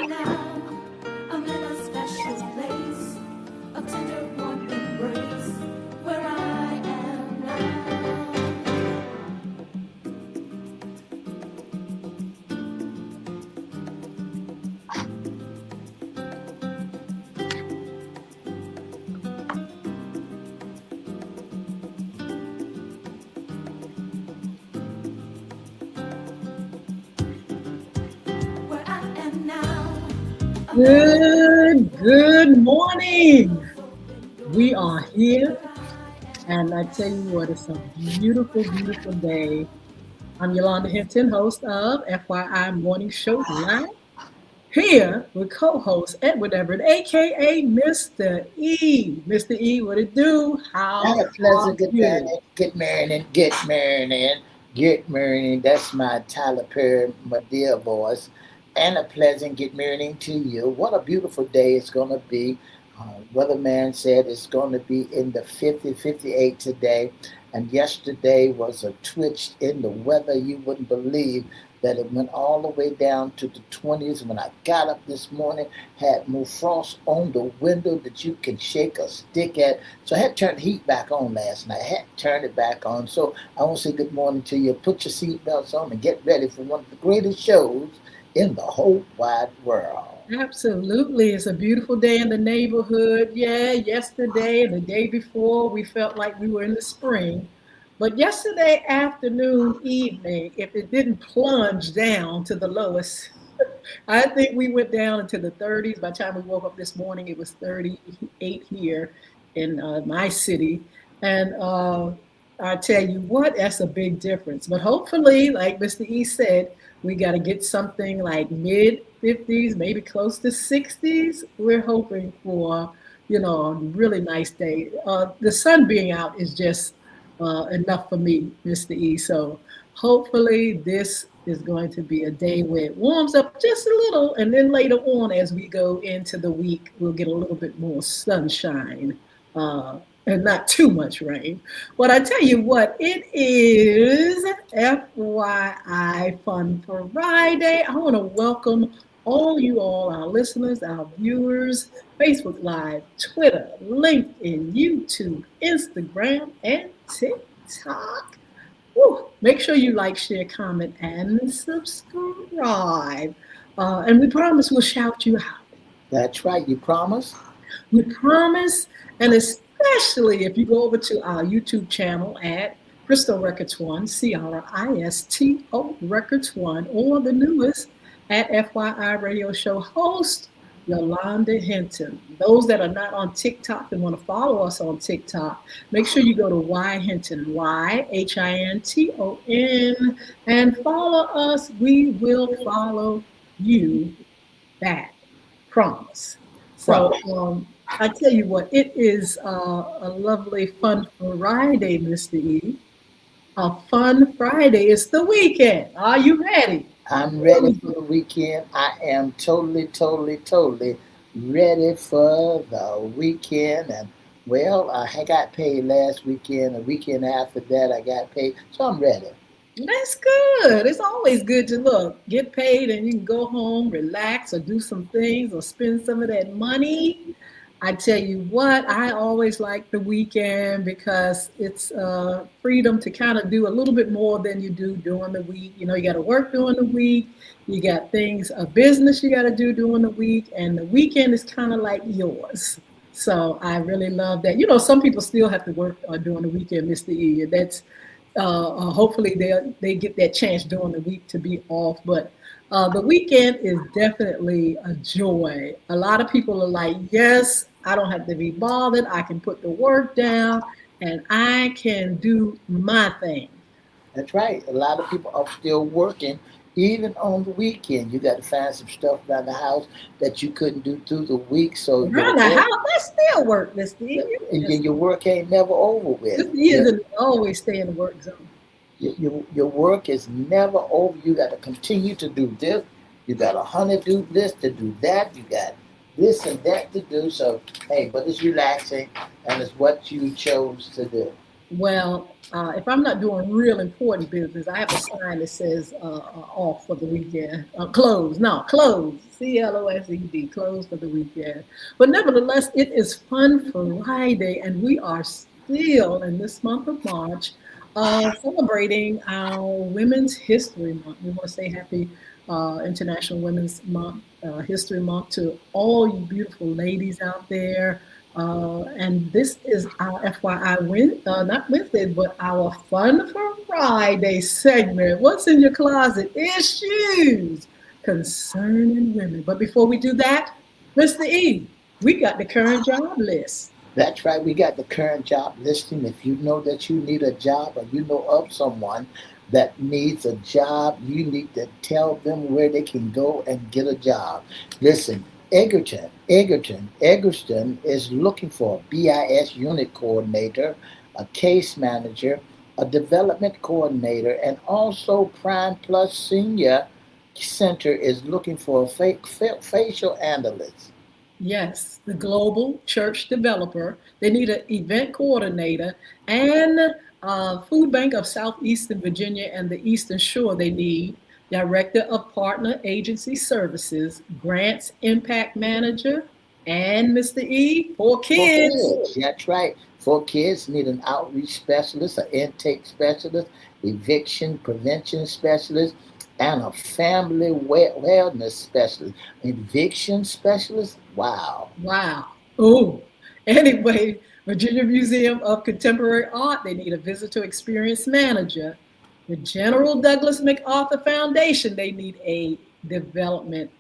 now, I'm in a special place of tender warm embrace where I am now. Where I am now, a memory Good morning. open We doors are here, where I and I tell you what, it's a beautiful, beautiful day. I'm Yolanda Hinton, host of FYI Morning Show Live, here with co-host Edward Everett, aka Mr. E. Mr. E, what it do? Have How a are pleasant good you? morning. Get married, get married, get married. That's my Tyler Perry, my dear voice. And a pleasant get married to you. What a beautiful day it's going to be. Weatherman said it's going to be in the 50, 58 today. And yesterday was a twitch in the weather you wouldn't believe that it went all the way down to the 20s. When I got up this morning, had more frost on the window that you can shake a stick at. So I had to turn the heat back on last night. I had to turn it back on. So I want to say good morning to you. Put your seatbelts on and get ready for one of the greatest shows in the whole wide world. Absolutely. It's a beautiful day in the neighborhood. Yeah, yesterday and the day before, we felt like we were in the spring. But yesterday afternoon, evening, if it didn't plunge down to the lowest, I think we went down into the 30s. By the time we woke up this morning, it was 38 here in my city. And I tell you what, that's a big difference. But hopefully, like Mr. E said, we got to get something like mid 50s, maybe close to 60s. We're hoping for, a really nice day. The sun being out is just enough for me, Mr. E. So hopefully this is going to be a day where it warms up just a little, and then later on, as we go into the week, we'll get a little bit more sunshine. And not too much rain. But I tell you what, it is FYI Fun Friday. I want to welcome all our listeners, our viewers, Facebook Live, Twitter, LinkedIn, YouTube, Instagram, and TikTok. Woo. Make sure you like, share, comment, and subscribe. And we promise we'll shout you out. That's right. You promise? We promise, and especially if you go over to our YouTube channel at Crystal Records One, CRISTO Records One, or the newest at FYI Radio Show host Yolanda Hinton. Those that are not on TikTok and want to follow us on TikTok, make sure you go to Y Hinton, YHINTON, and follow us. We will follow you back. Promise. So Promise. I tell you what, it is a lovely, fun Friday, Mr. E. A fun Friday. It's the weekend. Are you ready? I'm ready for the weekend. I am totally ready for the weekend. And well, I got paid last weekend. A weekend after that, I got paid. So I'm ready. That's good. It's always good to look, get paid, and you can go home, relax, or do some things, or spend some of that money. I tell you what, I always like the weekend because it's freedom to kind of do a little bit more than you do during the week. You know, you got to work during the week, you got things, a business you got to do during the week, and the weekend is kind of like yours. So I really love that. You know, some people still have to work during the weekend, Mr. E. That's hopefully they get that chance during the week to be off. But the weekend is definitely a joy. A lot of people are like, yes, I don't have to be bothered. I can put the work down and I can do my thing. That's right. A lot of people are still working, even on the weekend. You got to find some stuff around the house that you couldn't do through the week. So your Around the work, house, that's still work, Mr. E. your work ain't never over with. Mr. E isn't always stay in the work zone. Your work is never over. You got to continue to do this. You got a honeydew list to do that. You got this and that to do. So, hey, but it's relaxing and it's what you chose to do. Well, if I'm not doing real important business, I have a sign that says off for the weekend. Closed. No, closed. CLOSED. Closed for the weekend. But nevertheless, it is Fun Friday, and we are still in this month of March celebrating our Women's History Month. We want to say happy International Women's Month, History Month to all you beautiful ladies out there. And this is our FYI not Wednesday, but our Fun for Friday segment. What's in your closet? Issues concerning women. But before we do that, Mr. E, we got the current job list. That's right. We got the current job listing. If you know that you need a job or you know of someone that needs a job, you need to tell them where they can go and get a job. Listen, Egerton is looking for a BIS unit coordinator, a case manager, a development coordinator, and also Prime Plus Senior Center is looking for a facial analyst. Yes, the global church developer. They need an event coordinator and Food Bank of Southeastern Virginia and the Eastern Shore. They need director of partner agency services, grants impact manager, and Mr. E for For kids. kids, that's right. For kids, need an outreach specialist, an intake specialist, eviction prevention specialist, and a family wellness specialist. Eviction specialist? Wow. Wow. Oh, anyway, Virginia Museum of Contemporary Art, they need a visitor experience manager. The General Douglas MacArthur Foundation, they need a development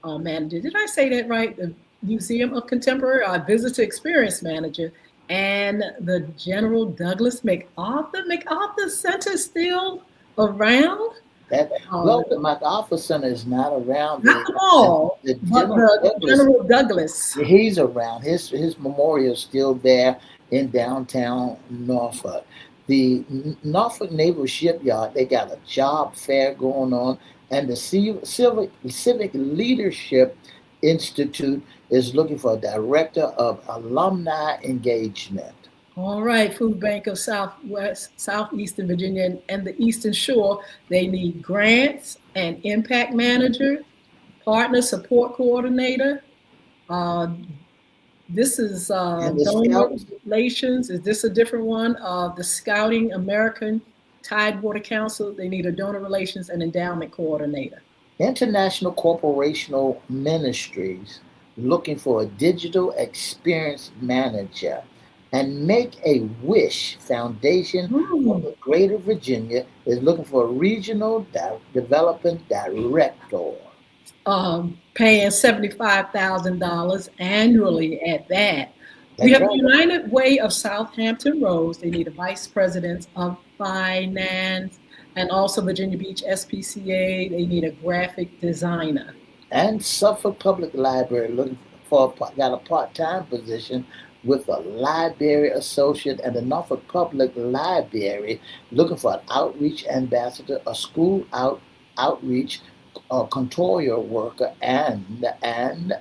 manager. Did I say that right? The Museum of Contemporary Art Visitor Experience Manager and the General Douglas MacArthur Center still around. That Uh, well, the MacArthur Center is not around. Not the mall, The but General the Douglas, General Douglas. he's around. His memorial is still there in downtown Norfolk. The Norfolk Naval Shipyard, they got a job fair going on, and the Civic Leadership Institute is looking for a director of alumni engagement. All right, Food Bank of Southeastern Virginia and the Eastern Shore, they need grants and impact manager, partner support coordinator. Uh, this is And the donor Scouts relations. Is this a different one? The Scouting American Tidewater Council, they need a donor relations and endowment coordinator. International Corporational Ministries looking for a digital experience manager, and Make a Wish Foundation of Hmm. the Greater Virginia is looking for a regional development director. Paying $75,000 annually at that. We That's have the right. United Way of Southampton Roads. They need a vice president of finance, and also Virginia Beach SPCA. They need a graphic designer. And Suffolk Public Library looking for got a part-time position with a library associate, and the Norfolk Public Library looking for an outreach ambassador, a school outreach controller worker, and the And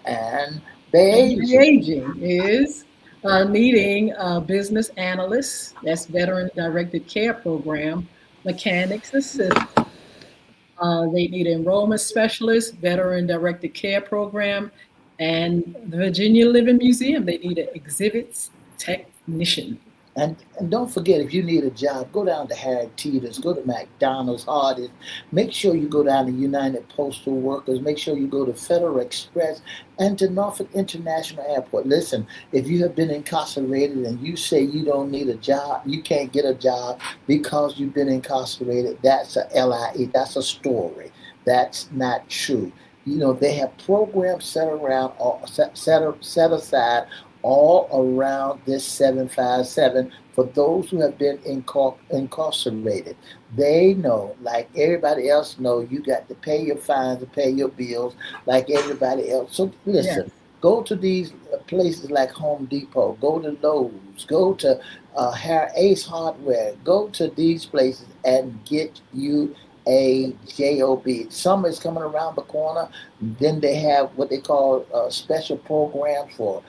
the agent. aging is needing a business analyst, that's veteran directed care program, mechanics assistant. They need an enrollment specialist, veteran directed care program, and the Virginia Living Museum, they need an exhibits technician. And don't forget, if you need a job, go down to Harry Teeter's, go to McDonald's, Hardee's. Make sure you go down to United Postal Workers. Make sure you go to Federal Express and to Norfolk International Airport. Listen, if you have been incarcerated and you say you don't need a job, you can't get a job because you've been incarcerated, that's a LIE. That's a story. That's not true. You know, they have programs set aside all around this 757 for those who have been incarcerated. They know, like everybody else know, you got to pay your fines and pay your bills like everybody else. So listen, Yes, go to these places like Home Depot, go to Lowe's, go to Ace Hardware, go to these places and get you a job. Summer is coming around the corner. Then they have what they call a special program for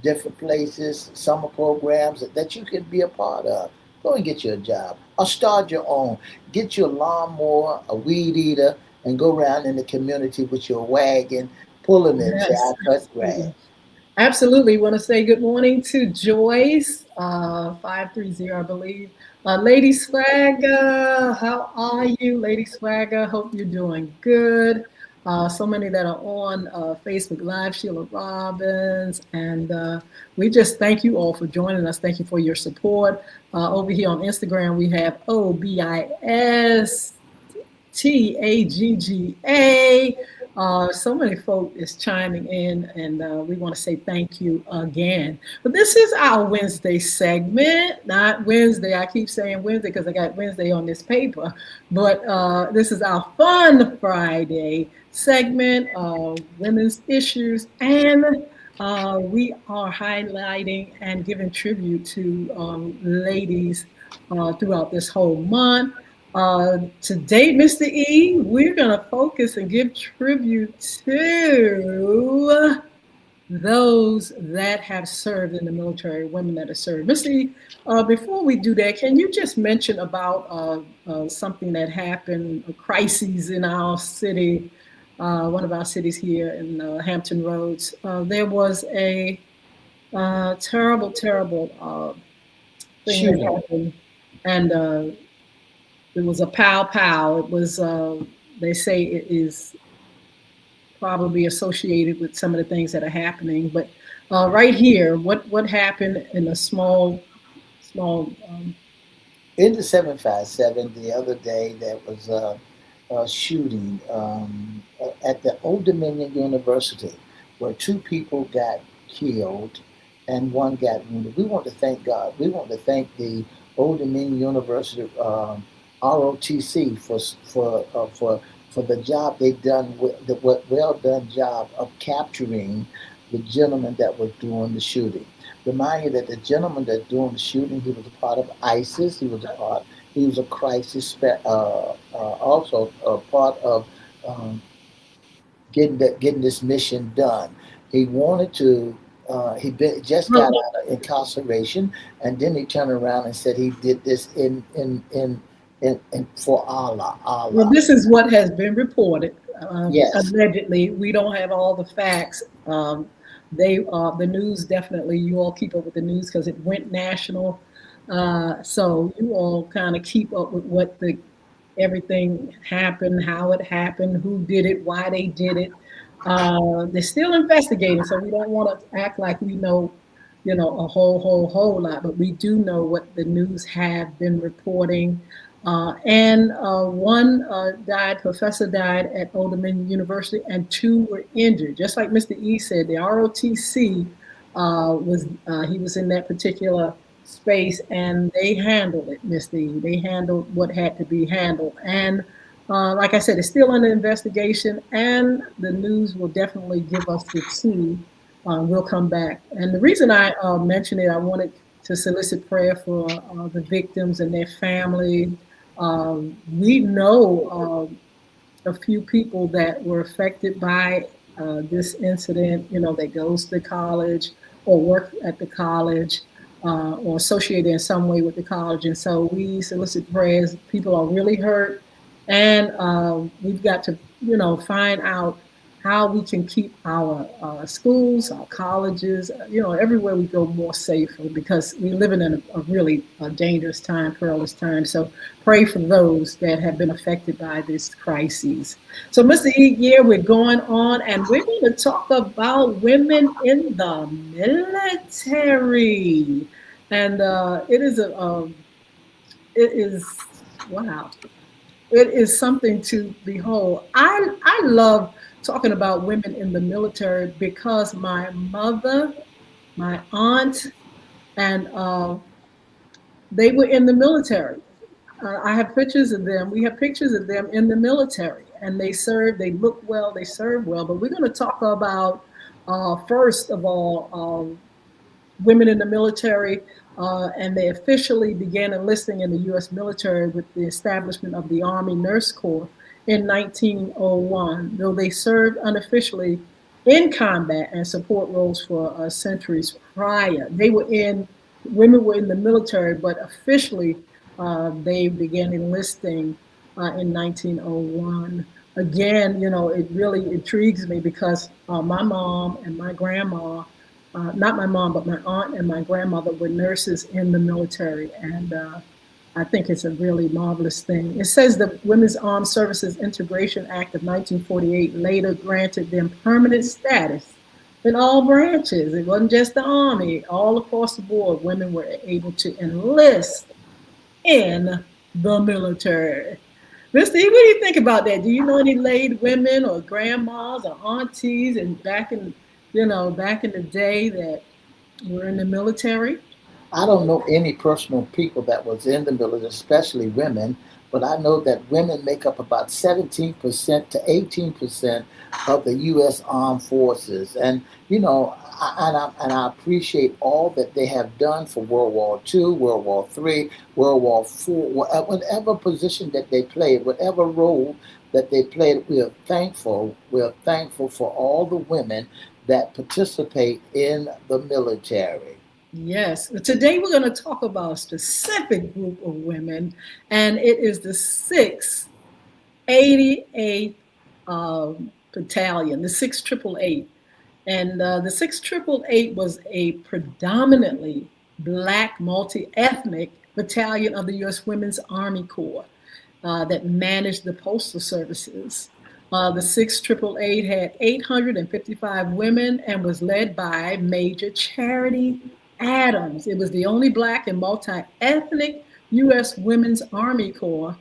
different places, summer programs that you can be a part of. Go and get you a job or start your own. Get your lawnmower, a weed eater, and go around in the community with your wagon, pulling it, say, Yes, I cut grass. absolutely. Absolutely. Want to say good morning to Joyce, 530, I believe. Lady Swagger, how are you, Lady Swagger? Hope you're doing good. So many that are on Facebook Live, Sheila Robbins, and we just thank you all for joining us. Thank you for your support. Over here on Instagram, we have OBISTAGGA. So many folk is chiming in, and we want to say thank you again. But this is our Wednesday segment, not Wednesday. I keep saying Wednesday because I got Wednesday on this paper, but this is our Fun Friday segment, women's issues, and we are highlighting and giving tribute to ladies throughout this whole month. Today, Mr. E, we're going to focus and give tribute to those that have served in the military, women that have served. Mr. E, before we do that, can you just mention about something that happened, a crisis in our city, one of our cities here in Hampton Roads? There was a terrible, terrible thing that Shooting. happened, and it was a pow pow. It was, they say it is probably associated with some of the things that are happening. But right here, what happened in a small, In the 757 the other day, there was a shooting at the Old Dominion University where two people got killed and one got wounded. We want to thank God. We want to thank the Old Dominion University ROTC for the job they done with the well done job of capturing the gentleman that was doing the shooting. Remind you that the gentleman that doing the shooting, he was a part of ISIS. He was a crisis, also a part of um, getting this mission done. He wanted to. Just got well, out of incarceration, and then he turned around and said he did this in for Allah. well, Allah. this is what has been reported. Yes. Allegedly, we don't have all the facts. They the news definitely. You all keep up with the news because it went national. So you all kind of keep up with what the everything happened, how it happened, who did it, why they did it. They're still investigating, so we don't want to act like we know, a whole lot, but we do know what the news have been reporting. And one died, professor died at Old Dominion University, and two were injured. Just like Mr. E said, the ROTC he was in that particular space, and they handled it, Mr. E. They handled what had to be handled. And like I said, it's still under investigation, and the news will definitely give us the tea. We'll come back. And the reason I mentioned it, I wanted to solicit prayer for the victims and their family. We know a few people that were affected by this incident, that goes to college or work at the college or associated in some way with the college. And so we solicit prayers. People are really hurt. And we've got to, find out how we can keep our schools, our colleges, everywhere we go more safer because we're living in a really dangerous time, perilous time. So pray for those that have been affected by this crisis. So, Mr. E, yeah, we're going on, and we're going to talk about women in the military. And it is, wow. It is something to behold. I love talking about women in the military because my mother, my aunt, and they were in the military. I have pictures of them. We have pictures of them in the military, and they served. They look well. They serve well. But we're going to talk about first of all women in the military, and they officially began enlisting in the U.S. military with the establishment of the Army Nurse Corps in 1901. Though they served unofficially in combat and support roles for centuries prior. Women were in the military, but officially they began enlisting in 1901. Again, it really intrigues me because my mom and my grandma, not my mom, but my aunt and my grandmother were nurses in the military. And I think it's a really marvelous thing. It says the Women's Armed Services Integration Act of 1948 later granted them permanent status in all branches. It wasn't just the Army. All across the board, women were able to enlist in the military. Mr. E, what do you think about that? Do you know any laid women or grandmas or aunties and back in the day that were in the military? I don't know any personal people that was in the military, especially women, but I know that women make up about 17% to 18% of the U.S. Armed Forces. And, and I appreciate all that they have done for World War II, World War III, World War IV, whatever position that they played, whatever role that they played, we are thankful. We are thankful for all the women that participate in the military. Yes. Today we're going to talk about a specific group of women, and it is the 688th Battalion, the 6888. And the 6888 was a predominantly Black, multi ethnic battalion of the U.S. Women's Army Corps that managed the postal services. The 6888 had 855 women and was led by Major Charity Adams. It was the only Black and multi ethnic U.S. Women's Army Corps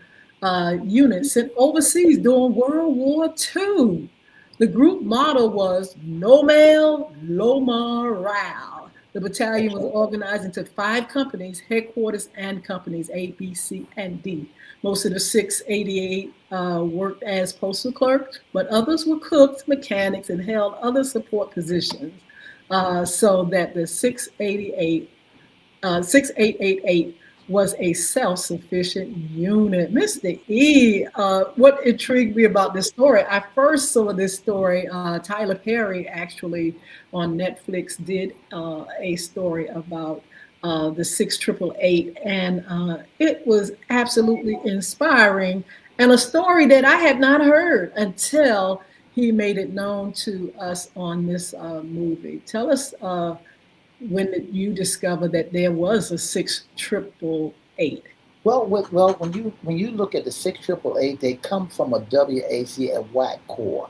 unit sent overseas during World War II. The group motto was "No male, low morale." The battalion was organized into 5 companies, headquarters and companies A, B, C, and D. Most of the 688 worked as postal clerks, but others were cooks, mechanics, and held other support positions. So that the 6888 was a self-sufficient unit. Mr. E, what intrigued me about this story, I first saw this story, Tyler Perry actually on Netflix did a story about the 6888, and it was absolutely inspiring and a story that I had not heard until he made it known to us on this movie. Tell us when did you discover that there was a 6888? When you look at the 6888, they come from a WAC, a white corps.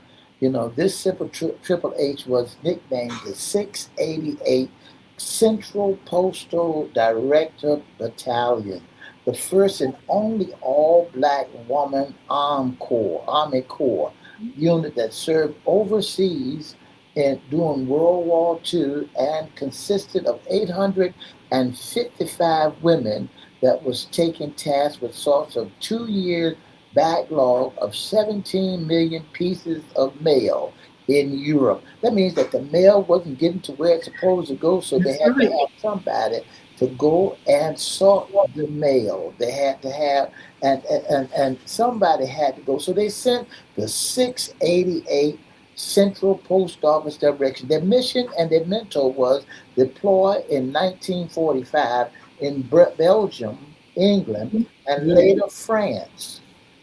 This simple Triple H was nicknamed the 688 Central Postal Director Battalion, the first and only all-black woman Army Corps unit that served overseas and during World War II and consisted of 855 women that was taking task with sorts of 2 year backlog of 17 million pieces of mail in Europe. That means that the mail wasn't getting to where it's supposed to go, so they That's had to right. have somebody to go and sort the mail. They had to have, and somebody had to go. So they sent the 688 Central Post Office Direction. Their mission and their mentor was deploy in 1945 in Belgium, England, and Yeah. later France.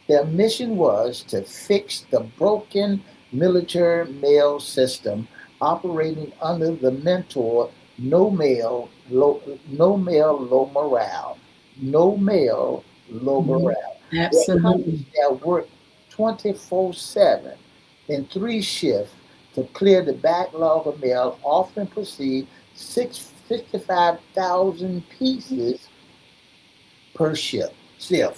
Their mission was to fix the broken military mail system operating under the mentor no mail, low morale. No mail, low Mhm. morale. They accomplished Absolutely. their work 24/7 in 3 shifts to clear the backlog of mail, often proceed 65,000 pieces per shift. So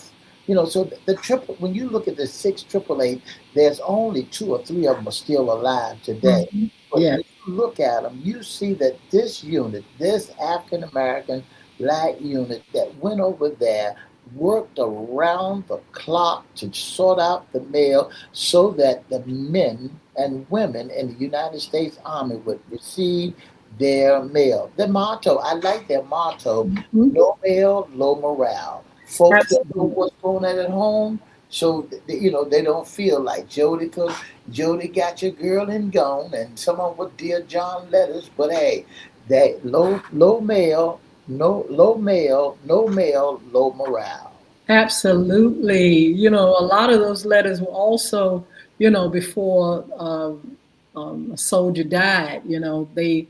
the triple, when you look at the 6888, there's only 2 or 3 of them are still alive today. Mhm. But Yeah. when you look at them, you see that this unit, this African American black unit that went over there, worked around the clock to sort out the mail so that the men and women in the United States Army would receive their mail. The motto, I like their motto, Mhm. no mail, low morale. Folks that know Absolutely. what's going on at home, so they don't feel like Jody, cause Jody got your girl and gone, and someone with dear John letters. But hey, that low male, no male, low morale. Absolutely. A lot of those letters were also, before a soldier died. They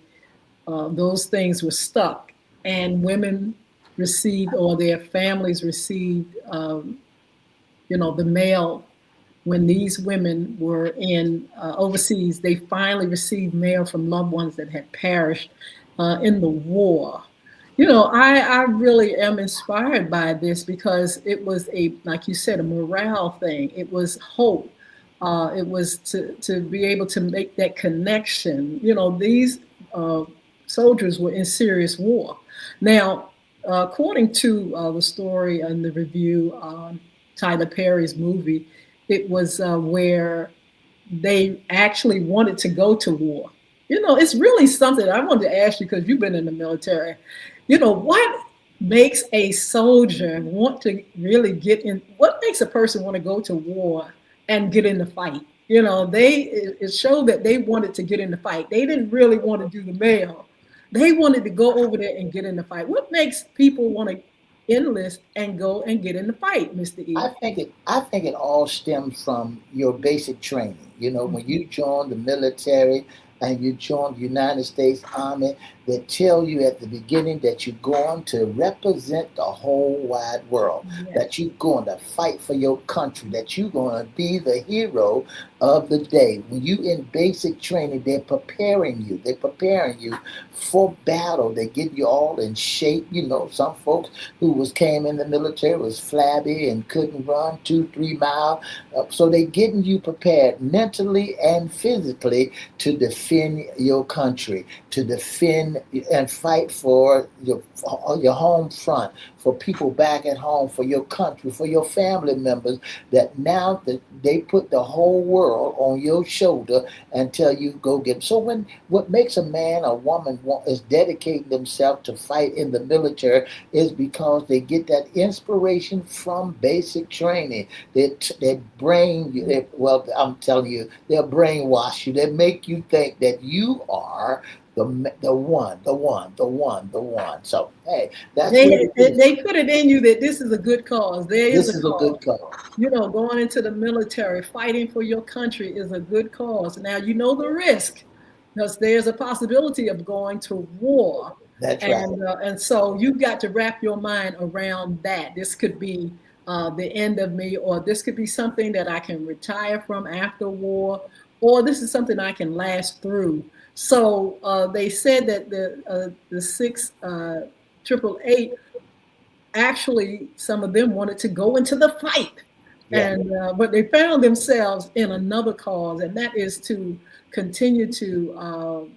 those things were stuck, and women received, or their families received, the mail. When these women were in overseas, they finally received mail from loved ones that had perished in the war. I really am inspired by this because it was like you said, a morale thing. It was hope. It was to be able to make that connection. These uh, soldiers were in serious war. Now, according to the story and the review on Tyler Perry's movie, it was where they actually wanted to go to war. It's really something I wanted to ask you because you've been in the military. What makes a soldier want to really get in? What makes a person want to go to war and get in the fight? It showed that they wanted to get in the fight. They didn't really want to do the mail. They wanted to go over there and get in the fight. What makes people want to enlist and go and get in the fight, Mr. E? I think it all stems from your basic training. When you join the military and you join the United States Army, they tell you at the beginning that you're going to represent the whole wide world, Yes. that you're going to fight for your country, that you're going to be the hero of the day. When you in basic training, they're preparing you. They're preparing you for battle. They get you all in shape. Some folks who came in the military was flabby and couldn't run 2-3 miles. So they're getting you prepared mentally and physically to defend your country, to defend and fight for your home front, for people back at home, for your country, for your family members. That now that they put the whole world on your shoulder and tell you go get them. So what makes a man or woman is dedicating themselves to fight in the military is because they get that inspiration from basic training. They brain you. Well, I'm telling you, they'll brainwash you. They make you think that you are the one. So hey, that's what They it is. they put it in you that this is a good cause. There is This a is a cause. good call. Going into the military, fighting for your country is a good cause. Now you know the risk because there's a possibility of going to war, That's right. and so you've got to wrap your mind around that. This could be the end of me, or this could be something that I can retire from after war, or this is something I can last through. So they said that the six triple eight, actually some of them wanted to go into the fight, Yeah. and but they found themselves in another cause, and that is to continue to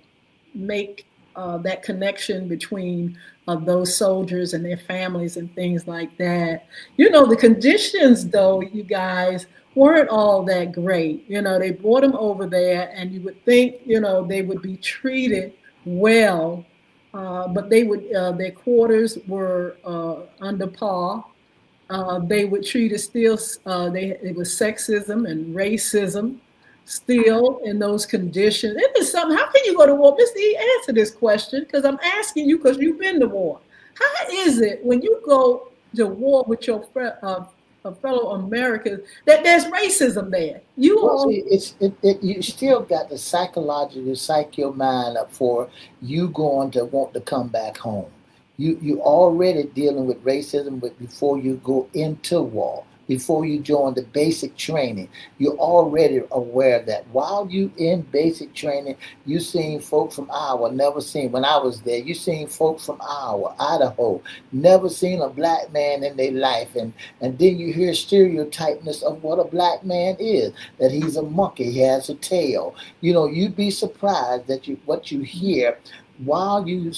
make that connection between those soldiers and their families and things like that. The conditions, though, you guys, weren't all that great. They brought them over there, and you would think, they would be treated well, but their quarters were under par. They would treat it still. It was sexism and racism still in those conditions. It is something. How can you go to war? Mr. E, answer this question because I'm asking you because you've been to war. How is it when you go to war with your fellow Americans that there's racism there? You Well, all see, you still got to psychologically psych your mind up for you going to want to come back home. You already dealing with racism, but before you go into war, before you join the basic training, you're already aware that while you in basic training, you seen folks from Iowa, never seen when I was there. You seen folks from Iowa, Idaho, never seen a black man in their life, and then you hear stereotypeness of what a black man is, that he's a monkey, he has a tail. You'd be surprised that what you hear while you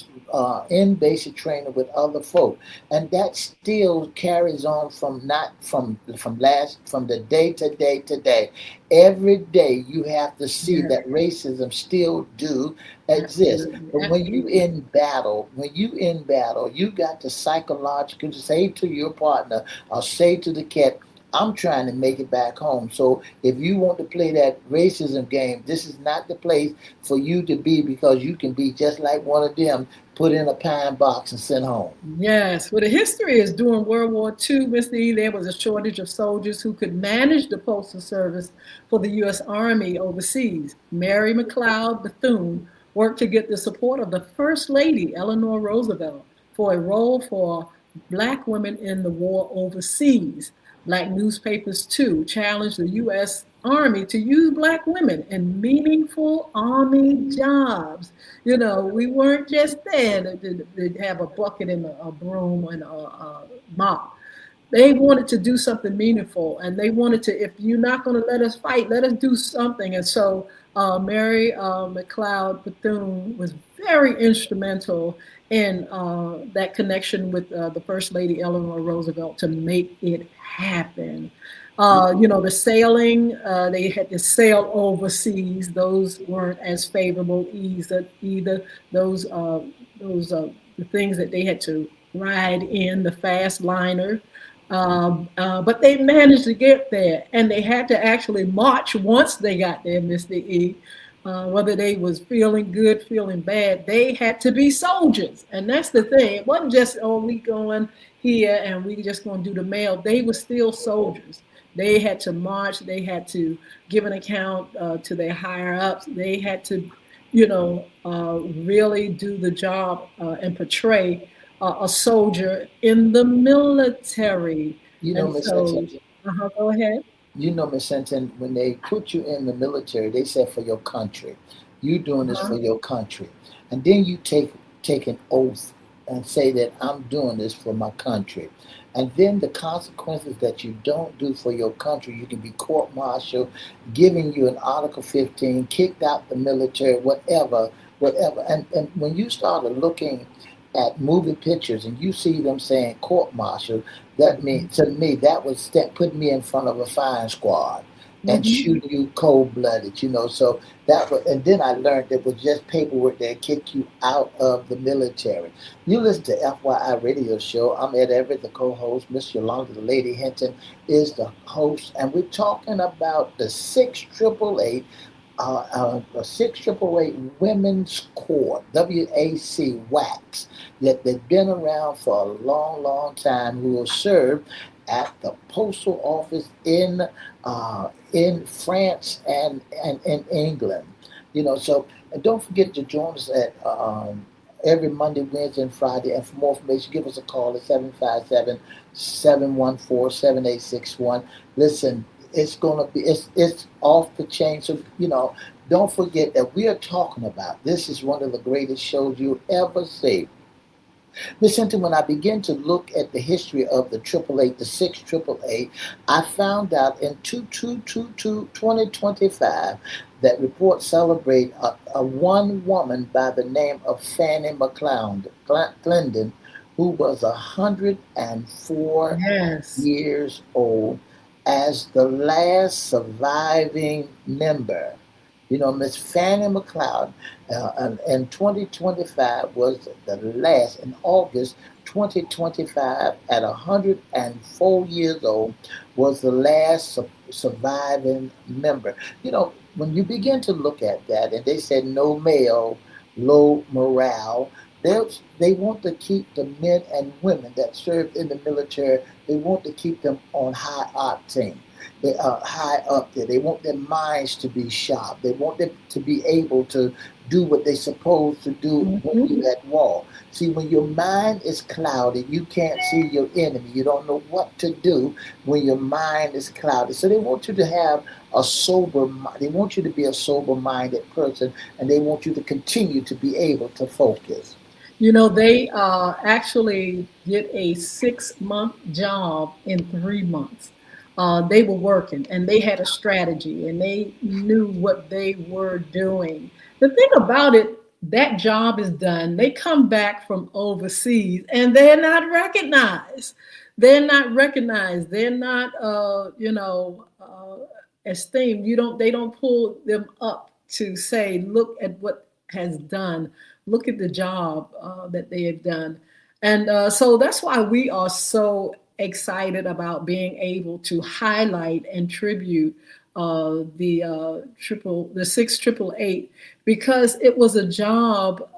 in basic training with other folk, and that still carries on from not from the day to day to day. Every day you have to see yeah, that racism still do exist. absolutely, But absolutely. when you in battle, you got to psychologically say to your partner or say to the cat, I'm trying to make it back home. So if you want to play that racism game, this is not the place for you to be, because you can be just like one of them, put in a pine box and sent home. Yes, well, the history is during World War II, Mr. E, there was a shortage of soldiers who could manage the postal service for the U.S. Army overseas. Mary McLeod Bethune worked to get the support of the First Lady, Eleanor Roosevelt, for a role for Black women in the war overseas. Black newspapers, too, challenged the U.S. Army to use Black women in meaningful Army jobs. We weren't just there to have a bucket and a broom and a mop. They wanted to do something meaningful, and they wanted to, if you're not going to let us fight, let us do something. And so Mary McLeod Bethune was very instrumental in that connection with the First Lady Eleanor Roosevelt to make it happen. The sailing, they had to sail overseas. Those weren't as favorable either. Those, the things that they had to ride in, the fast liner. But they managed to get there, and they had to actually march once they got there, Mr. E. Whether they was feeling good, feeling bad, they had to be soldiers, and that's the thing. It wasn't just, oh, we going here and we just going to do the mail. They were still soldiers. They had to march. They had to give an account to their higher ups. They had to, really do the job and portray a soldier in the military. You know, And Miss Hinton, so, go ahead. you know, Miss Hinton, when they put you in the military, they said for your country. You doing this Uh-huh. for your country. And then you take an oath and say that I'm doing this for my country. And then the consequences that you don't do for your country, you can be court-martialed, giving you an Article 15, kicked out the military, whatever, whatever. And when you started looking at movie pictures and you see them saying court-martial, that means to me that would put me in front of a firing squad and Hmm. shoot you cold-blooded, So that was, and then I learned it was just paperwork that kicked you out of the military. You listen to FYI Radio Show. I'm Ed Everett, the co-host. Miss Yolanda, the Lady Hinton, is the host, and we're talking about the 6888 688 Women's Corps, WAC, WACS, that they've been around for a long, long time, who will serve at the postal office in France and in England. So don't forget to join us at every Monday, Wednesday, and Friday. And for more information, give us a call at 757-714-7861. Listen, it's off the chain. So don't forget that we are talking about, this is one of the greatest shows you'll ever see. Miss Hinton, when I began to look at the history of the Triple Eight, the 6888, I found out in 2025 that reports celebrate a one woman by the name of Fannie McCloud Clendon, who was 104 Yes. years old, as the last surviving member. Miss Fannie McLeod in 2025 was the last, in August 2025, at 104 years old, was the last surviving member. When you begin to look at that, and they said no male, low morale, they want to keep the men and women that served in the military, they want to keep them on high octane. They are high up there. They want their minds to be sharp. They want them to be able to do what they're supposed to do when Hmm. you're at war. See, when your mind is clouded, you can't see your enemy. You don't know what to do when your mind is clouded. So they want you to have a sober mind. They want you to be a sober-minded person, and they want you to continue to be able to focus. They actually did a 6-month job in 3 months. They were working and they had a strategy and they knew what they were doing. The thing about it, that job is done. They come back from overseas and they're not recognized. They're not recognized. They're not, esteemed. They don't pull them up to say, look at what has done, look at the job that they have done. And so that's why we are so excited about being able to highlight and tribute the 6888 because it was a job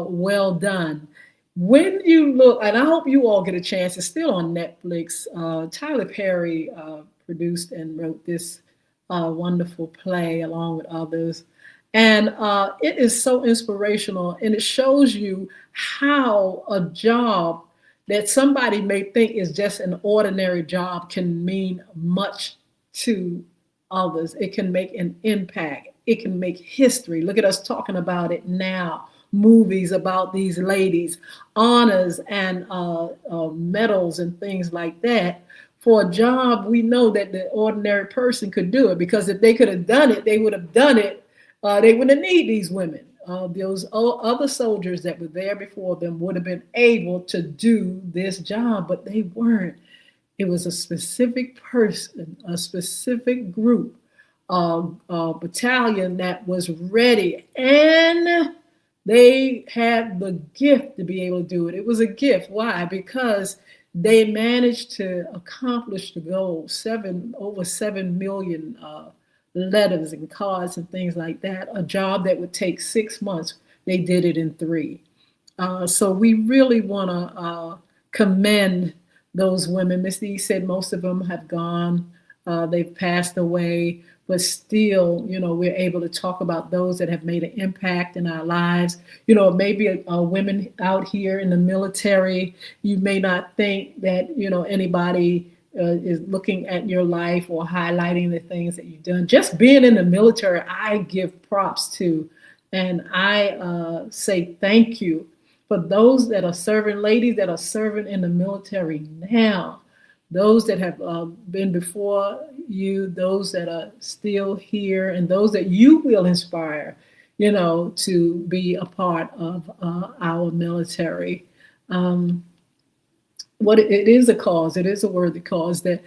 well done. When you look, and I hope you all get a chance, it's still on Netflix. Tyler Perry produced and wrote this wonderful play along with others. And it is so inspirational, and it shows you how a job that somebody may think is just an ordinary job can mean much to others. It can make an impact. It can make history. Look at us talking about it now. Movies about these ladies, honors and medals and things like that. For a job, we know that the ordinary person could do it because if they could have done it, they would have done it. They wouldn't need these women. Those other soldiers that were there before them would have been able to do this job, but they weren't. It was a specific person, a specific group, battalion that was ready, and they had the gift to be able to do it. It was a gift. Why? Because they managed to accomplish the goal. Over 7 million letters and cards and things like that. A job that would take 6 months, they did it in 3. So we really want to commend those women. Miss D said most of them have gone, they've passed away, but still, we're able to talk about those that have made an impact in our lives. Maybe women out here in the military, you may not think that, anybody is looking at your life or highlighting the things that you've done. Just being in the military, I give props to, and I say thank you for those that are serving, ladies that are serving in the military now, those that have been before you, those that are still here, and those that you will inspire, to be a part of our military. What it is a cause, it is a worthy cause that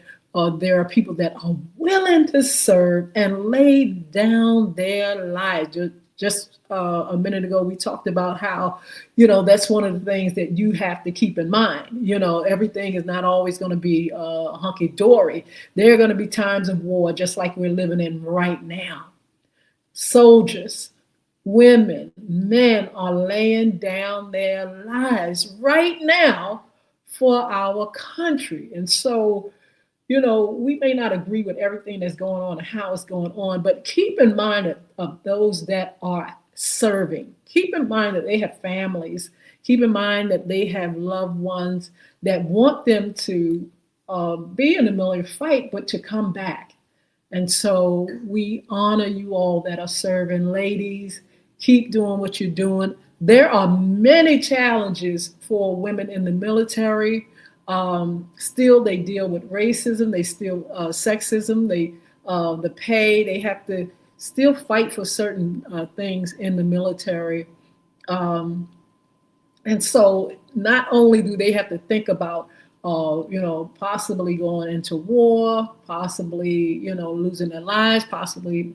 there are people that are willing to serve and lay down their lives. Just a minute ago, we talked about how, that's one of the things that you have to keep in mind. Everything is not always going to be hunky-dory. There are going to be times of war, just like we're living in right now. Soldiers, women, men are laying down their lives right now for our country. And so, we may not agree with everything that's going on and how it's going on, but keep in mind of those that are serving. Keep in mind that they have families. Keep in mind that they have loved ones that want them to be in the military fight, but to come back. And so we honor you all that are serving. Ladies, keep doing what you're doing. There are many challenges for women in the military. Still, they deal with racism, they still sexism, the pay. They have to still fight for certain things in the military, and so not only do they have to think about, possibly going into war, possibly, losing their lives, possibly,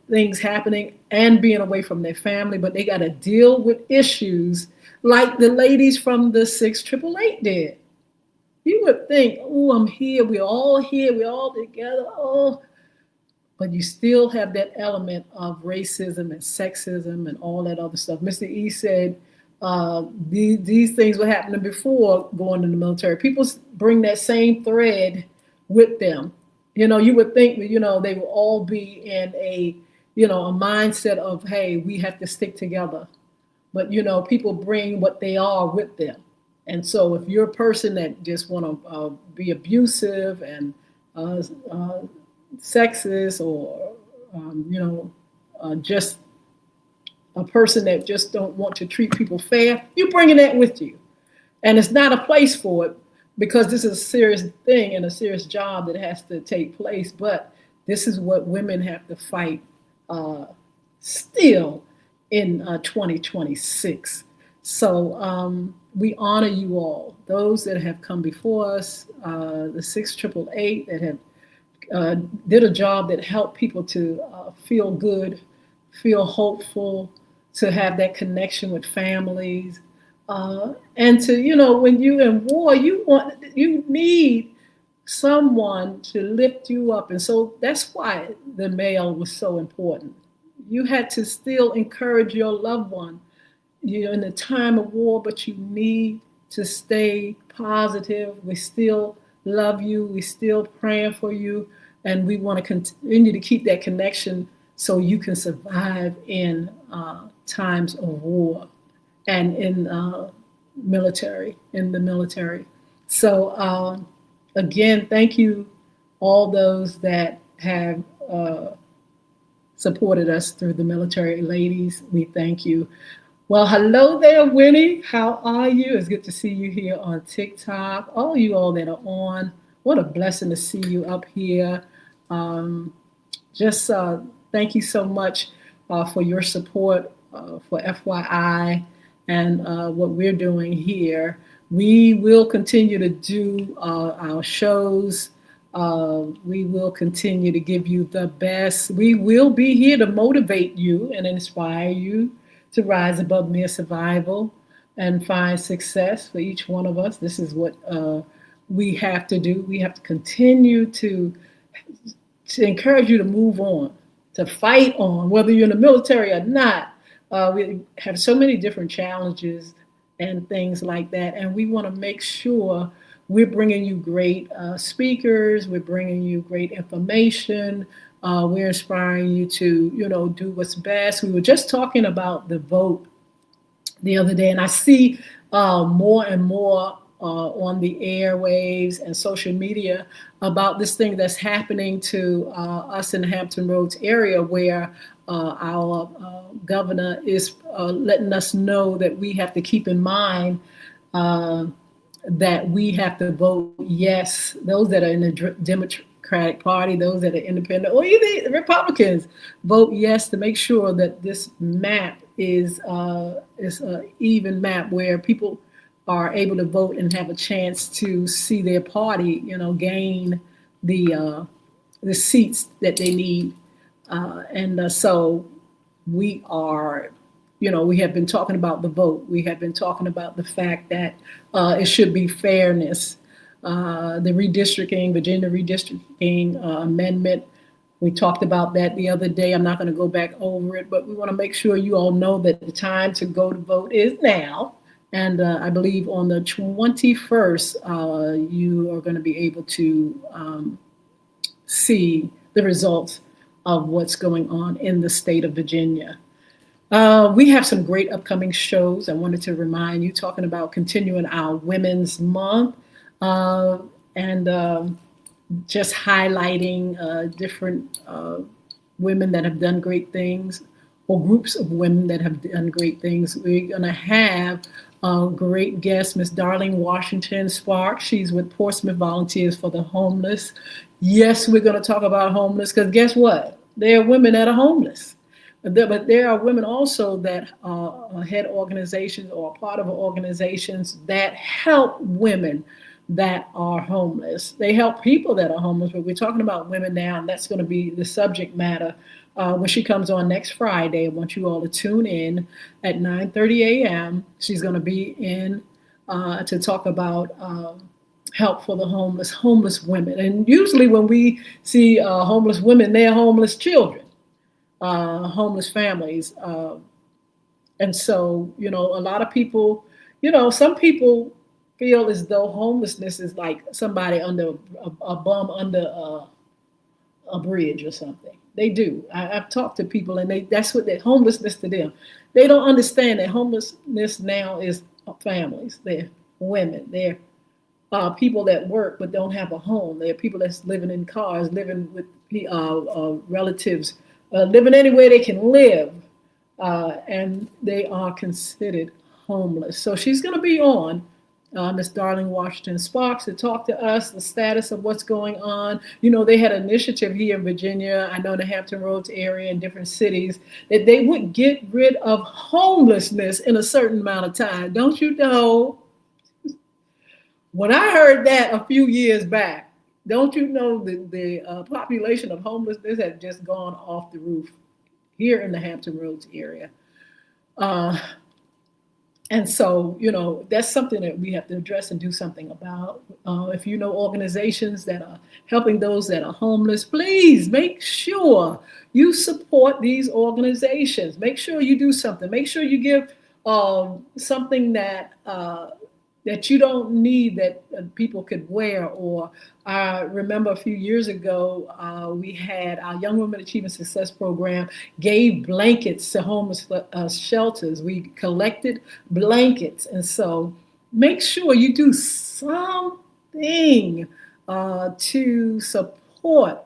things happening and being away from their family, but they got to deal with issues like the ladies from the 6888 did. You would think, oh, I'm here, we're all together, but you still have that element of racism and sexism and all that other stuff. Mr. E said these things were happening before going in the military. People bring that same thread with them. You would think that, they will all be in a mindset of, hey, we have to stick together. But, people bring what they are with them. And so if you're a person that just want to be abusive and sexist or, just a person that just don't want to treat people fair, you're bringing that with you. And it's not a place for it because this is a serious thing and a serious job that has to take place. But this is what women have to fight still in 2026. So we honor you all, those that have come before us, the 6888 that have did a job that helped people to feel good, feel hopeful, to have that connection with families. And to, when you in war, you need someone to lift you up. And so that's why the male was so important. You had to still encourage your loved one, in the time of war, but you need to stay positive. We still love you. We still praying for you. And we want to continue to keep that connection so you can survive in times of war and in the military. So again, thank you all those that have supported us through the military. Ladies, we thank you. Well, hello there, Winnie. How are you? It's good to see you here on TikTok. All you all that are on, what a blessing to see you up here. Um, just thank you so much for your support for FYI and what we're doing here. We will continue to do our shows. We will continue to give you the best. We will be here to motivate you and inspire you to rise above mere survival and find success for each one of us. This is what we have to do. We have to continue to encourage you to move on, to fight on, whether you're in the military or not. We have so many different challenges and things like that, and we want to make sure we're bringing you great speakers, we're bringing you great information, we're inspiring you to, do what's best. We were just talking about the vote the other day, and I see more and more on the airwaves and social media about this thing that's happening to us in the Hampton Roads area, where our governor is letting us know that we have to keep in mind that we have to vote yes. Those that are in the Democratic Party, those that are independent, or even the Republicans, vote yes to make sure that this map is an even map where people are able to vote and have a chance to see their party, gain the seats that they need. And so we are, we have been talking about the vote. We have been talking about the fact that it should be fairness. The redistricting, Virginia redistricting amendment, we talked about that the other day. I'm not going to go back over it, but we want to make sure you all know that the time to go to vote is now. And I believe on the 21st, you are going to be able to see the results of what's going on in the state of Virginia. We have some great upcoming shows. I wanted to remind you, talking about continuing our Women's Month and just highlighting different women that have done great things, or groups of women that have done great things. We're going to have a great guest, Miss Darlene Washington Sparks. She's with Portsmouth Volunteers for the Homeless. Yes, we're going to talk about homeless, because guess what? There are women that are homeless. But there are women also that head organizations or are part of organizations that help women that are homeless. They help people that are homeless, but we're talking about women now, and that's going to be the subject matter when she comes on next Friday. I want you all to tune in at 9:30 a.m. She's going to be in to talk about help for the homeless women. And usually when we see homeless women, they're homeless children. Homeless families. And so, a lot of people, some people feel as though homelessness is like somebody under a bum under a bridge or something. They do. I've talked to people, and that's what their homelessness to them. They don't understand that homelessness now is families. They're women. They're people that work but don't have a home. They're people that's living in cars, living with relatives, living anywhere they can live, and they are considered homeless. So she's going to be on, Miss Darlene Washington Sparks, to talk to us the status of what's going on. They had an initiative here in Virginia, I know in the Hampton Roads area and different cities, that they would get rid of homelessness in a certain amount of time. Don't you know? When I heard that a few years back, don't you know the population of homelessness had just gone off the roof here in the Hampton Roads area. And so, that's something that we have to address and do something about. If you know organizations that are helping those that are homeless, please make sure you support these organizations. Make sure you do something. Make sure you give something that you don't need that people could wear. Or I remember a few years ago, we had our Young Women Achievement Success Program gave blankets to homeless shelters. We collected blankets. And so make sure you do something to support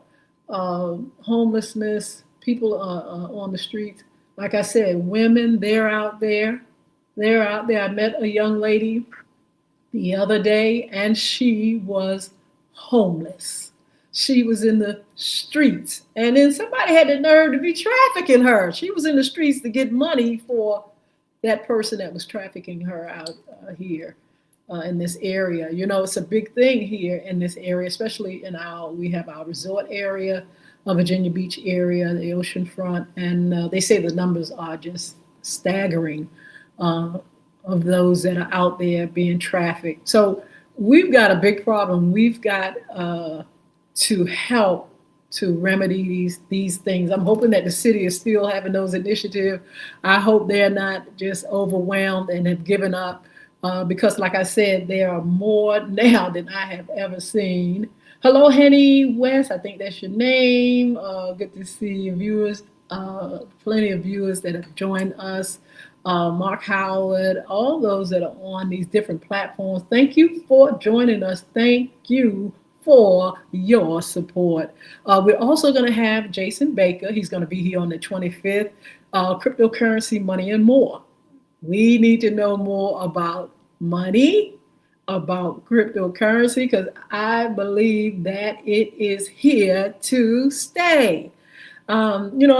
homelessness, people on the streets. Like I said, women, they're out there. They're out there. I met a young lady the other day, and she was homeless. She was in the streets, and then somebody had the nerve to be trafficking her. She was in the streets to get money for that person that was trafficking her out here in this area. It's a big thing here in this area, especially we have our resort area, Virginia Beach area, the ocean front, and they say the numbers are just staggering. Of those that are out there being trafficked. So we've got a big problem. We've got to help to remedy these things. I'm hoping that the city is still having those initiatives. I hope they're not just overwhelmed and have given up because, like I said, there are more now than I have ever seen. Hello, Henny West. I think that's your name. Good to see you, viewers. Plenty of viewers that have joined us. Mark Howard, all those that are on these different platforms. Thank you for joining us. Thank you for your support. We're also going to have Jason Baker. He's going to be here on the 25th. Cryptocurrency, money, and more. We need to know more about money, about cryptocurrency, because I believe that it is here to stay. A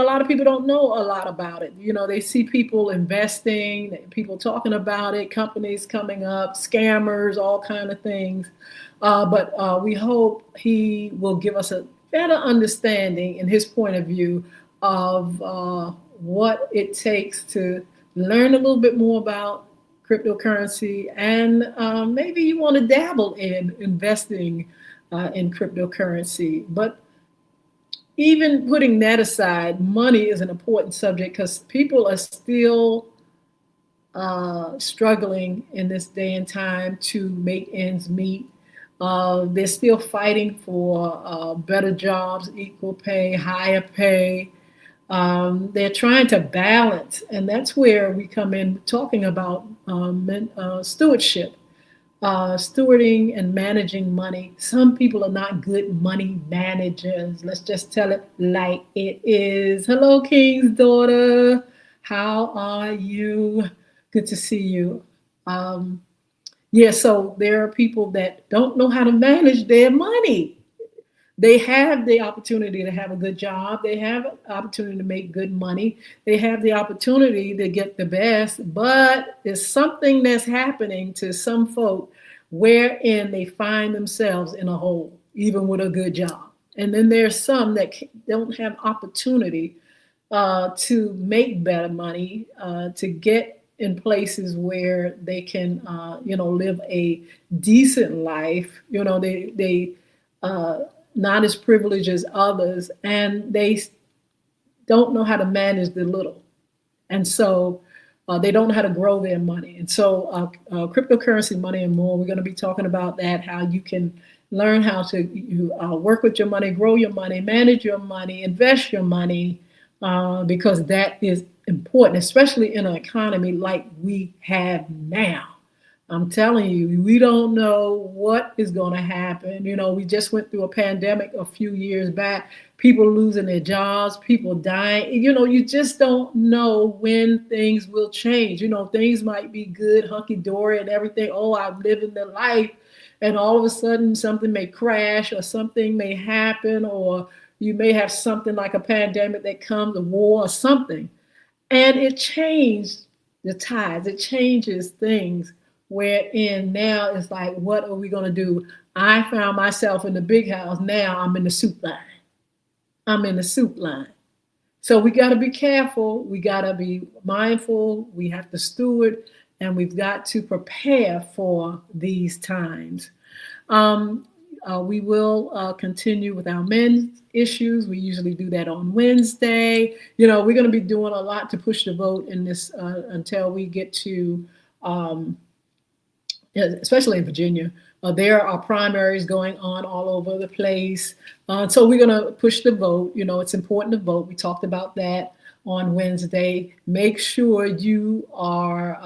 lot of people don't know a lot about it. They see people investing, people talking about it, companies coming up, scammers, all kind of things. But we hope he will give us a better understanding in his point of view of what it takes to learn a little bit more about cryptocurrency. And maybe you want to dabble in investing in cryptocurrency. But even putting that aside, money is an important subject because people are still struggling in this day and time to make ends meet. They're still fighting for better jobs, equal pay, higher pay. They're trying to balance, and that's where we come in talking about stewardship. Stewarding and managing money. Some people are not good money managers. Let's just tell it like it is. Hello, King's daughter. How are you? Good to see you. So there are people that don't know how to manage their money. They have the opportunity to have a good job. They have an opportunity to make good money. They have the opportunity to get the best, but there's something that's happening to some folk wherein they find themselves in a hole, even with a good job. And then there's some that don't have opportunity to make better money, to get in places where they can, live a decent life. They not as privileged as others, and they don't know how to manage the little. And so they don't know how to grow their money. And so cryptocurrency, money, and more, we're going to be talking about that, how you can learn how to work with your money, grow your money, manage your money, invest your money, because that is important, especially in an economy like we have now. I'm telling you, we don't know what is going to happen. We just went through a pandemic a few years back, people losing their jobs, people dying. You just don't know when things will change. Things might be good, hunky-dory and everything. Oh, I'm living the life. And all of a sudden something may crash or something may happen, or you may have something like a pandemic that comes, a war or something. And it changed the tides. It changes things. Wherein now it's like, what are we going to do? I found myself in the big house. Now I'm in the soup line. I'm in the soup line. So we got to be careful. We got to be mindful. We have to steward and we've got to prepare for these times. Um, we will continue with our men's issues. We usually do that on Wednesday. We're going to be doing a lot to push the vote in this until we get to, um, especially in Virginia. There are primaries going on all over the place. So we're going to push the vote. It's important to vote. We talked about that on Wednesday. Make sure you are,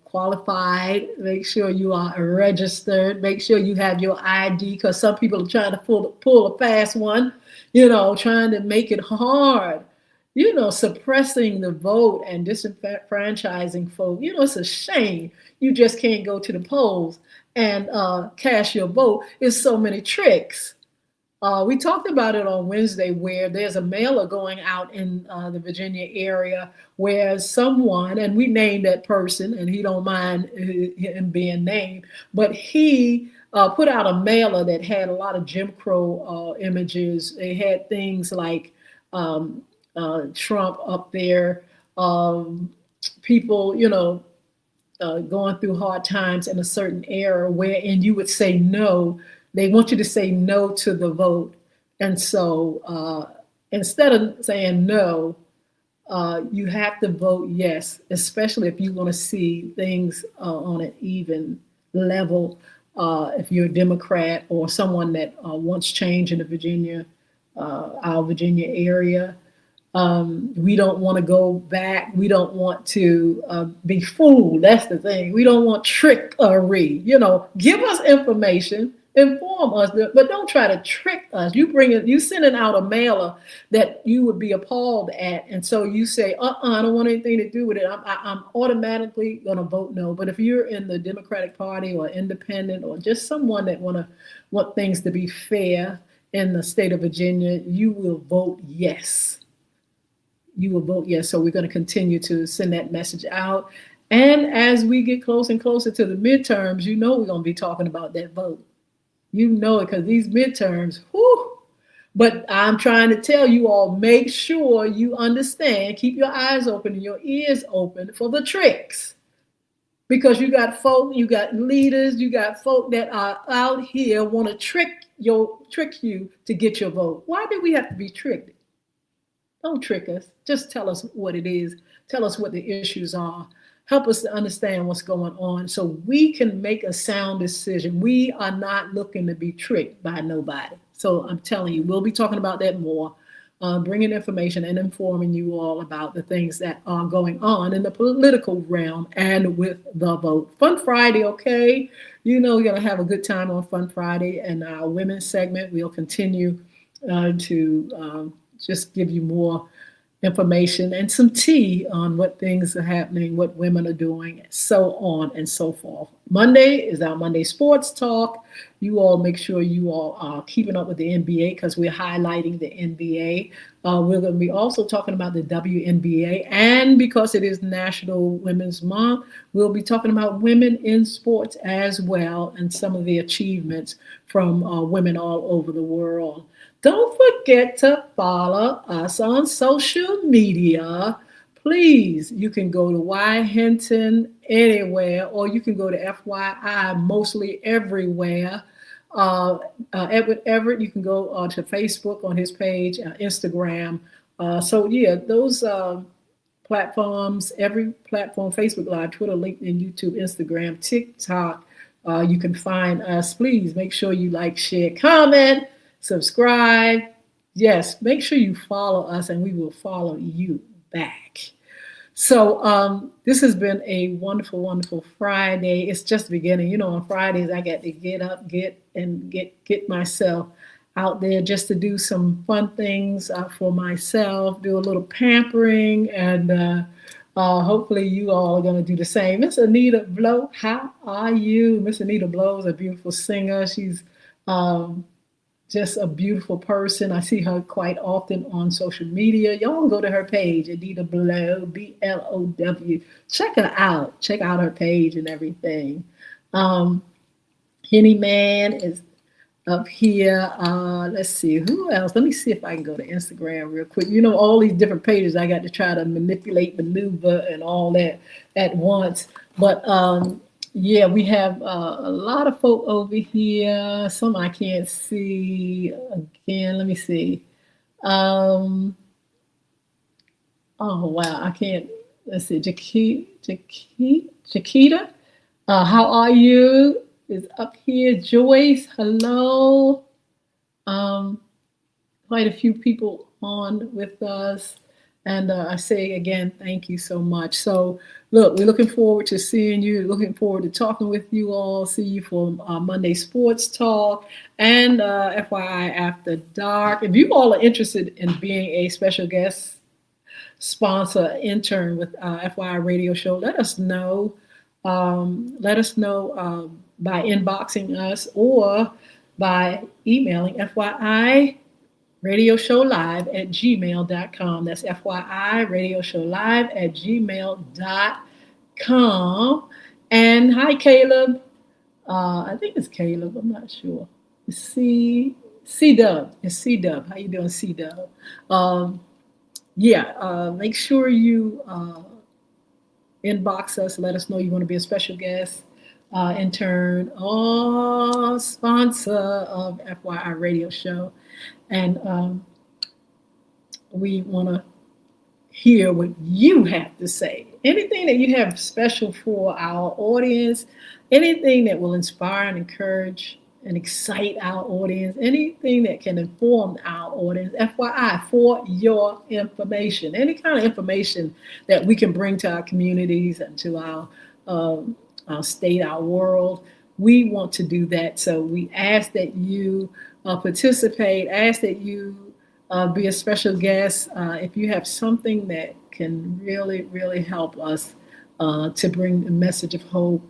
qualified. Make sure you are registered. Make sure you have your ID, because some people are trying to pull a fast one, trying to make it hard, suppressing the vote and disenfranchising folk. It's a shame you just can't go to the polls and cast your vote. It's so many tricks. We talked about it on Wednesday, where there's a mailer going out in the Virginia area where someone, and we named that person, and he don't mind him being named, but he put out a mailer that had a lot of Jim Crow images. They had things like Trump up there, people, going through hard times in a certain era, and you would say no. They want you to say no to the vote. And so instead of saying no, you have to vote yes, especially if you want to see things on an even level. If you're a Democrat or someone that wants change in the our Virginia area. We don't want to go back. We don't want to be fooled. That's the thing. We don't want trickery. Give us information, inform us, but don't try to trick us. You sending out a mailer that you would be appalled at, and so you say, I don't want anything to do with it. I'm automatically going to vote no. But if you're in the Democratic Party or independent or just someone that want things to be fair in the state of Virginia, you will vote yes. You will vote yes. So we're going to continue to send that message out. And as we get closer and closer to the midterms, we're going to be talking about that vote. It, because these midterms, whew. But I'm trying to tell you all, make sure you understand, keep your eyes open and your ears open for the tricks. Because you got folk, you got leaders, you got folk that are out here want to trick you to get your vote. Why do we have to be tricked? Don't trick us. Just tell us what it is. Tell us what the issues are. Help us to understand what's going on so we can make a sound decision. We are not looking to be tricked by nobody. So I'm telling you, we'll be talking about that more, bringing information and informing you all about the things that are going on in the political realm and with the vote. Fun Friday, okay? We're going to have a good time on Fun Friday, and our women's segment, we'll continue to just give you more information and some tea on what things are happening, what women are doing, so on and so forth. Monday is our Monday Sports Talk. You all make sure you all are keeping up with the NBA, because we're highlighting the NBA. We're going to be also talking about the WNBA, and because it is National Women's Month, we'll be talking about women in sports as well, and some of the achievements from women all over the world. Don't forget to follow us on social media. Please, you can go to Y Hinton anywhere, or you can go to FYI mostly everywhere. Edward Everett, you can go to Facebook on his page, Instagram. Those platforms, every platform, Facebook Live, Twitter, LinkedIn, YouTube, Instagram, TikTok, you can find us. Please make sure you like, share, comment, subscribe. Yes, make sure you follow us and we will follow you back. So this has been a wonderful, wonderful Friday. It's just the beginning. On Fridays, I get to get up, get myself out there just to do some fun things for myself, do a little pampering, and hopefully you all are going to do the same. Miss Anita Blow, how are you? Miss Anita Blow is a beautiful singer. She's just a beautiful person. I see her quite often on social media. Y'all can go to her page, Anita Blow, Blow. Check her out. Check out her page and everything. Henny Man is up here. Let's see, who else? Let me see if I can go to Instagram real quick. You know, all these different pages I got to try to manipulate, maneuver, and all that at once. But yeah, we have a lot of folk over here. Some I can't see. Again, let me see. Um, oh wow, I can't. Let's see, Jaquita. How are you? Is up here. Joyce, hello. Um, Quite a few people on with us. And I say again, thank you so much. So, look, we're looking forward to seeing you, looking forward to talking with you all. See you for Monday Sports Talk and FYI After Dark. If you all are interested in being a special guest sponsor, intern with FYI Radio Show, let us know. Let us know by inboxing us or by emailing FYI Radio Show Live at gmail.com. That's FYI Radio Show Live at gmail.com. And hi, Caleb. I think it's Caleb. I'm not sure. C Dub. It's C Dub. How you doing, C Dub? Make sure you inbox us. Let us know you want to be a special guest, intern, or sponsor of FYI Radio Show. And we want to hear what you have to say. Anything that you have special for our audience, anything that will inspire and encourage and excite our audience, anything that can inform our audience, FYI, for your information, any kind of information that we can bring to our communities and to our state, our world. We want to do that. So we ask that you participate, ask that you be a special guest. If you have something that can really, really help us to bring a message of hope,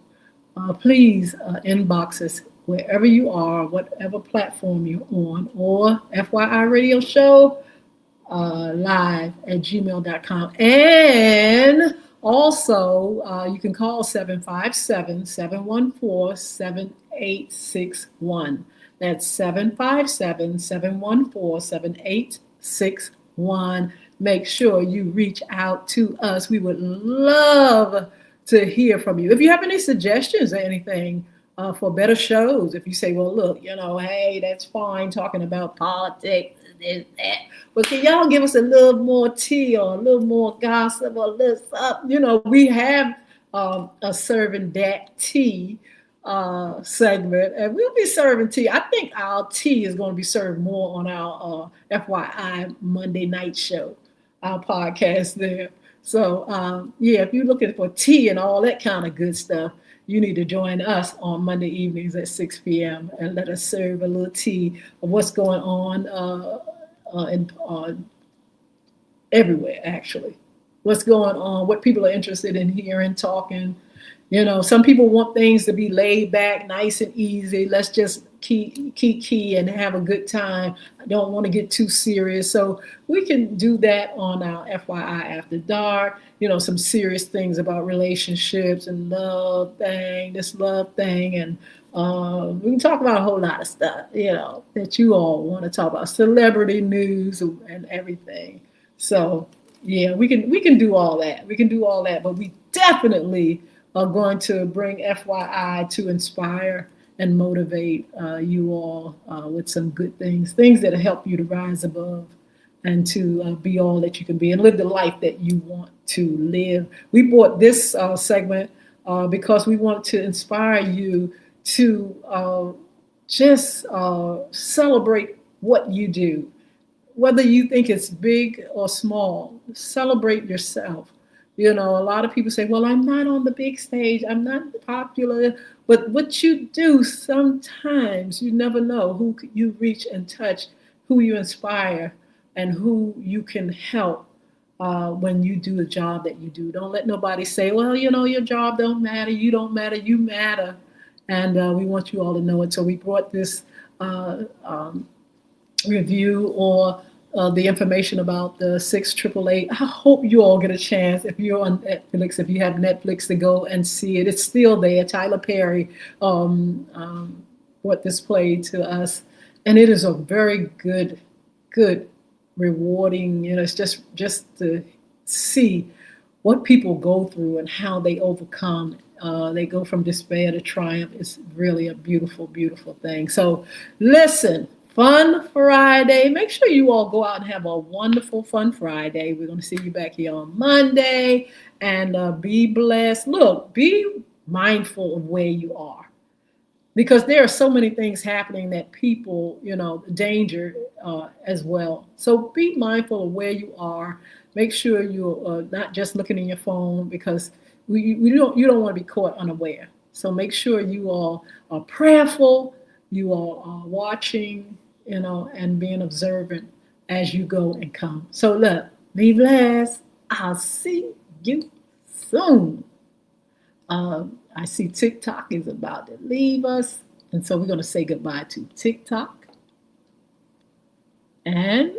please inbox us wherever you are, whatever platform you're on, or FYI Radio Show live at gmail.com. And also, you can call 757-714-7861. That's 757-714-7861. Make sure you reach out to us. We would love to hear from you. If you have any suggestions or anything for better shows, if you say, well, look, hey, that's fine talking about politics and this, that, but can y'all give us a little more tea or a little more gossip or a little something? We have a serving that tea segment, and we'll be serving tea. I think our tea is going to be served more on our FYI Monday night show, our podcast there. So, if you're looking for tea and all that kind of good stuff, you need to join us on Monday evenings at 6 p.m. and let us serve a little tea of what's going on everywhere, actually. What's going on, what people are interested in hearing, talking. Some people want things to be laid back, nice and easy. Let's just key and have a good time. I don't want to get too serious. So we can do that on our FYI After Dark. Some serious things about relationships and this love thing. And we can talk about a whole lot of stuff, that you all want to talk about. Celebrity news and everything. So, we can do all that. We can do all that. But we definitely are going to bring FYI to inspire and motivate you all with some good things that help you to rise above and to be all that you can be and live the life that you want to live. We brought this segment because we want to inspire you to just celebrate what you do. Whether you think it's big or small, celebrate yourself. A lot of people say, well, I'm not on the big stage, I'm not popular. But what you do, sometimes you never know who you reach and touch, who you inspire, and who you can help when you do the job that you do. Don't let nobody say, well, your job don't matter, you don't matter, you matter. And we want you all to know it. So we brought this review or the information about the 6888. I hope you all get a chance, if you're on Netflix, if you have Netflix, to go and see it. It's still there. Tyler Perry was what displayed to us, and it is a very good, rewarding. It's just to see what people go through and how they overcome. They go from despair to triumph. It's really a beautiful, beautiful thing. So, listen, Fun Friday. Make sure you all go out and have a wonderful Fun Friday. We're going to see you back here on Monday, and be blessed. Look, be mindful of where you are, because there are so many things happening that people, danger as well. So be mindful of where you are. Make sure you're not just looking in your phone, because you don't want to be caught unaware. So make sure you all are prayerful, you all are watching, and being observant as you go and come. So look, be blessed. I'll see you soon. I see TikTok is about to leave us. And so we're going to say goodbye to TikTok. And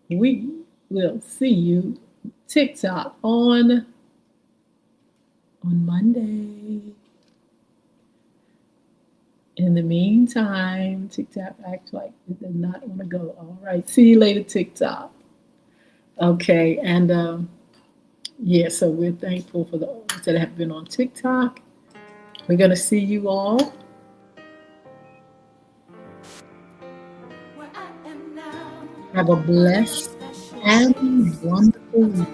we will see you TikTok on Monday. In the meantime, TikTok acts like it does not want to go. All right. See you later, TikTok. Okay. And yeah, so we're thankful for those that have been on TikTok. We're going to see you all. Have a blessed and wonderful week.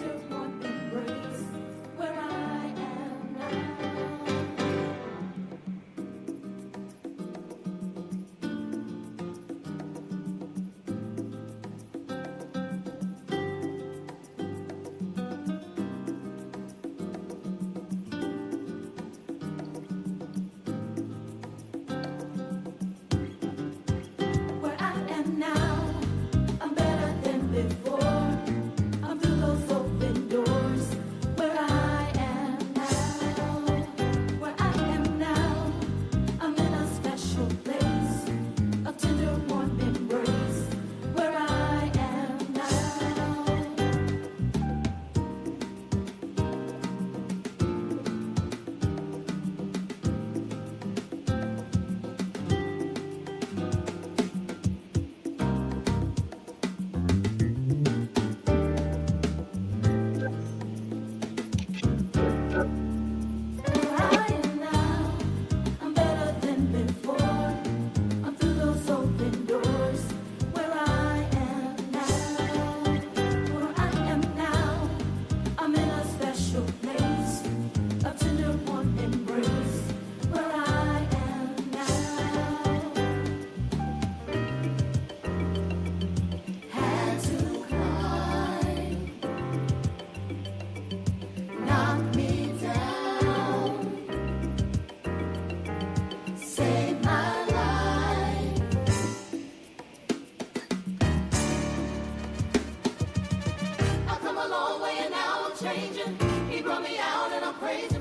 He brought me out and I'm praising.